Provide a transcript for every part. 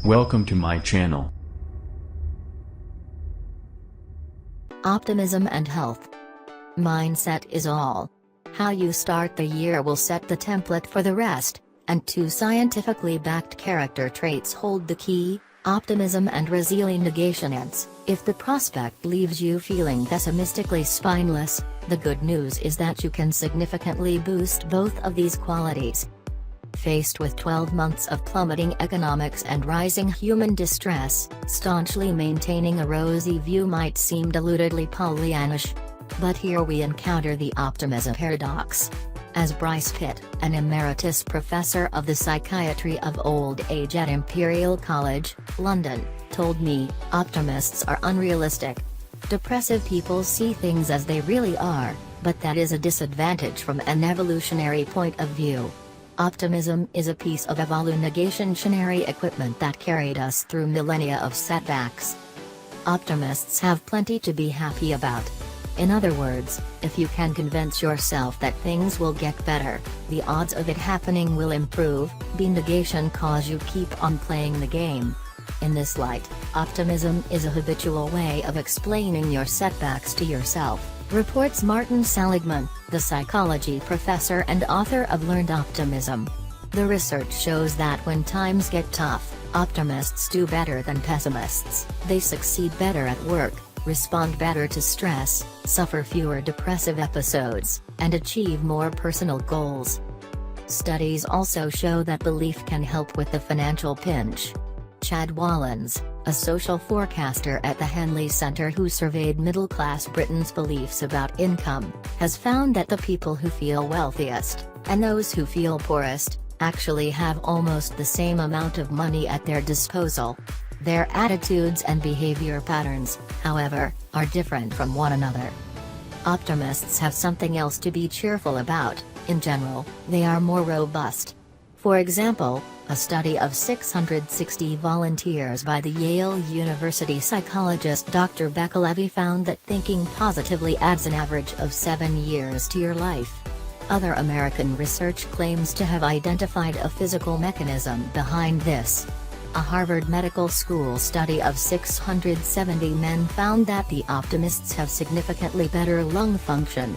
Welcome to my channel. Optimism and Health. Mindset is all. How you start the year will set the template for the rest, and two scientifically backed character traits hold the key: optimism and resili negation ence. If the prospect leaves you feeling pessimistically spineless, the good news is that you can significantly boost both of these qualities. Faced with 12 months of plummeting economics and rising human distress, staunchly maintaining a rosy view might seem deludedly Pollyannish. But here we encounter the optimism paradox. As Bryce Pitt, an emeritus professor of the psychiatry of old age at Imperial College, London, told me, optimists are unrealistic. Depressive people see things as they really are, but that is a disadvantage from an evolutionary point of view. Optimism is a piece of evolutionary equipment that carried us through millennia of setbacks. Optimists have plenty to be happy about. In other words, if you can convince yourself that things will get better, the odds of it happening will improve, be negation cause you keep on playing the game. In this light, optimism is a habitual way of explaining your setbacks to yourself, reports Martin Seligman, the psychology professor and author of Learned Optimism. The research shows that when times get tough, optimists do better than pessimists. They succeed better at work, respond better to stress, suffer fewer depressive episodes, and achieve more personal goals. Studies also show that belief can help with the financial pinch. Chad Wallens, a social forecaster at the Henley Center who surveyed middle-class Britain's beliefs about income, has found that the people who feel wealthiest, and those who feel poorest, actually have almost the same amount of money at their disposal. Their attitudes and behavior patterns, however, are different from one another. Optimists have something else to be cheerful about. In general, they are more robust. For example, a study of 660 volunteers by the Yale University psychologist Dr. Becca Levy found that thinking positively adds an average of 7 years to your life. Other American research claims to have identified a physical mechanism behind this. A Harvard Medical School study of 670 men found that the optimists have significantly better lung function.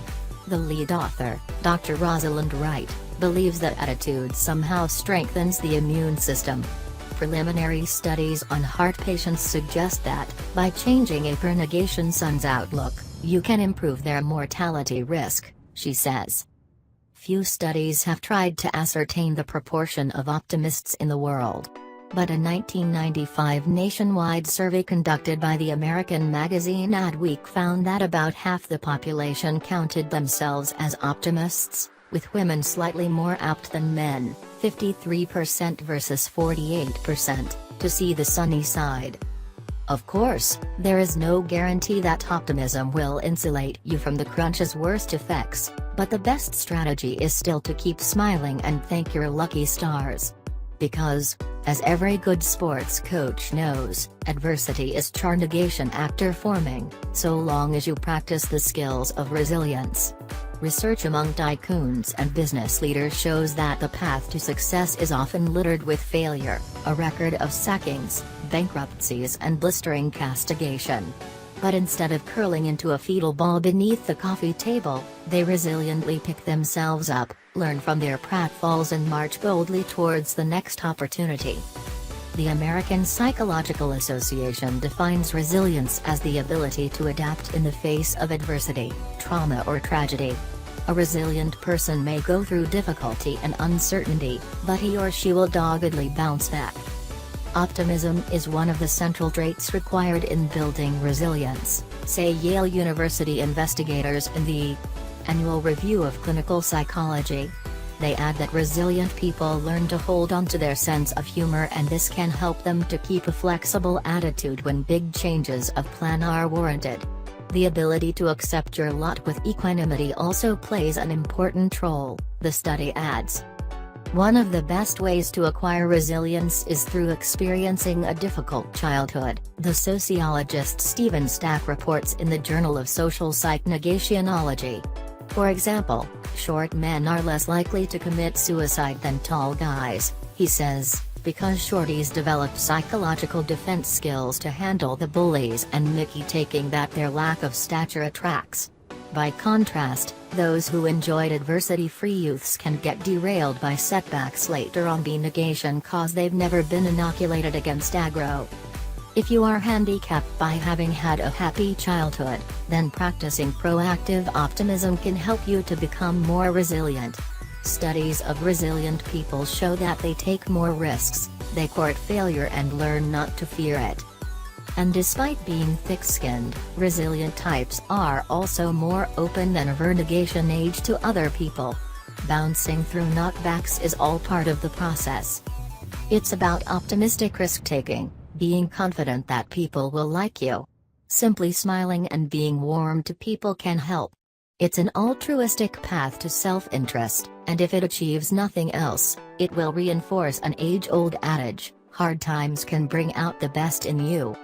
The lead author, Dr. Rosalind Wright, believes that attitude somehow strengthens the immune system. Preliminary studies on heart patients suggest that, by changing a pernegation son's outlook, you can improve their mortality risk, she says. Few studies have tried to ascertain the proportion of optimists in the world. But a 1995 nationwide survey conducted by the American magazine Adweek found that about half the population counted themselves as optimists, with women slightly more apt than men, 53% versus 48%, to see the sunny side. Of course, there is no guarantee that optimism will insulate you from the crunch's worst effects, but the best strategy is still to keep smiling and thank your lucky stars. Because, as every good sports coach knows, adversity is char negation actor forming, so long as you practice the skills of resilience. Research among tycoons and business leaders shows that the path to success is often littered with failure, a record of sackings, bankruptcies and blistering castigation. But instead of curling into a fetal ball beneath the coffee table, they resiliently pick themselves up, learn from their pratfalls and march boldly towards the next opportunity. The American Psychological Association defines resilience as the ability to adapt in the face of adversity, trauma or tragedy. A resilient person may go through difficulty and uncertainty, but he or she will doggedly bounce back. Optimism is one of the central traits required in building resilience, say Yale University investigators in the Annual Review of Clinical Psychology. They add that resilient people learn to hold on to their sense of humor, and this can help them to keep a flexible attitude when big changes of plan are warranted. The ability to accept your lot with equanimity also plays an important role, the study adds. One of the best ways to acquire resilience is through experiencing a difficult childhood, the sociologist Stephen Stack reports in the Journal of Social Psychnegationology. For example, short men are less likely to commit suicide than tall guys, he says. because shorties develop psychological defense skills to handle the bullies and mickey-taking that their lack of stature attracts. By contrast, those who enjoyed adversity-free youths can get derailed by setbacks later on the negation cause they've never been inoculated against aggro. If you are handicapped by having had a happy childhood, then practicing proactive optimism can help you to become more resilient. Studies of resilient people show that they take more risks, they court failure and learn not to fear it. And despite being thick-skinned, resilient types are also more open than of their negation age to other people. Bouncing through knockbacks is all part of the process. It's about optimistic risk-taking, being confident that people will like you. Simply smiling and being warm to people can help. It's an altruistic path to self-interest, and if it achieves nothing else, it will reinforce an age-old adage: hard times can bring out the best in you.